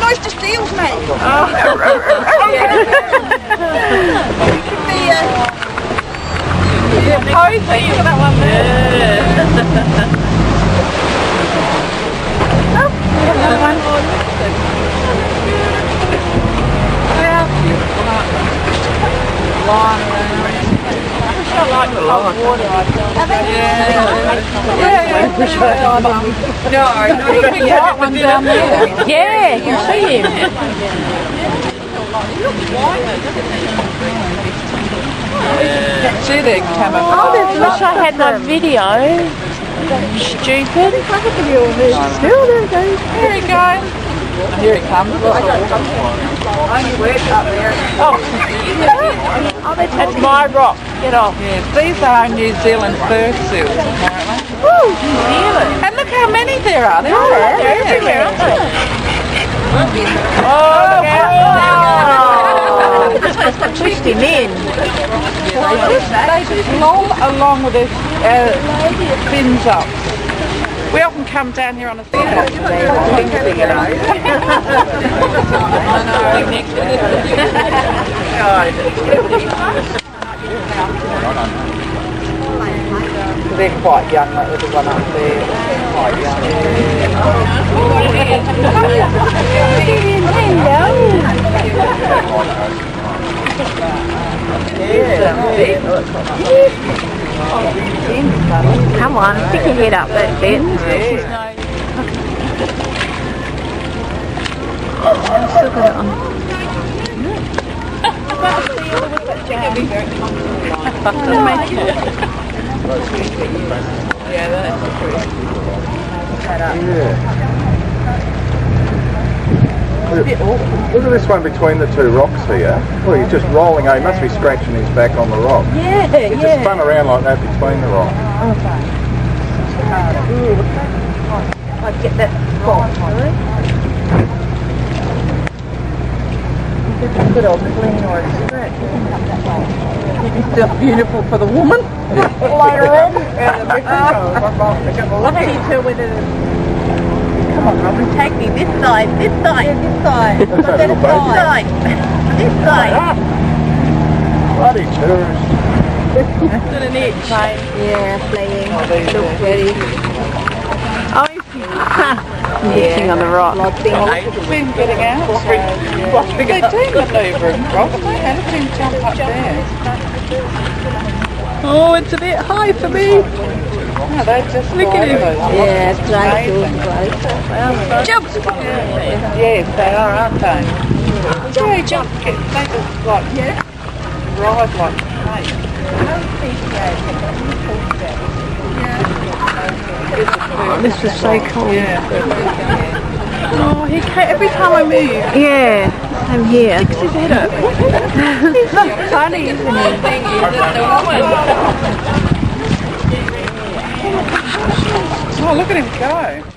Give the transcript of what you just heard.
oyster seals, mate. Oh. Posey, look at that one there. Another one. How beautiful, aren't they? Lying around. I like the cold water. Yeah. No, the white one down there. Yeah, you can see him. See the camera. I wish I had my video. Stupid. Here he goes. Here he comes. Only work up there. Oh, That's my rock. Get off. yes, these are New Zealand fur seals, apparently. Woo, New Zealand. And look how many there are. They're all Everywhere, aren't they? Oh, Twist him in. they just loll along with their fins up. We often come down here on a thing. I they're quite young, that little one up there. Quite young. Come on, stick your head up that bit. I've still got it on. Yeah, that's true. Look at this one between the two rocks here. Well, he's just rolling. He must be scratching his back on the rock. Yeah, He just spun around like that between the rocks. I'd get that spot. Good old clean or a scratch. Keep yourself beautiful for the woman. Later in. What do you do with it? Come on, Robin, take me this side, this side, this side. That's that little baby. This side. This side. Bloody tourist. Did an itch. Yeah, playing. Oh, there you go. Oh, mixing on the rock. Been getting out. They do manoeuvre and rock. They had him jump up there. Oh, it's a bit high for me. No, they just look at him. Yeah, it's Jump! Yes, they are, aren't they? They jump. They just like ride like snakes. This is so cool. Oh, he can't, every time I move, Yeah, I'm here. his head up. He's not funny, isn't he? Oh, look at him go.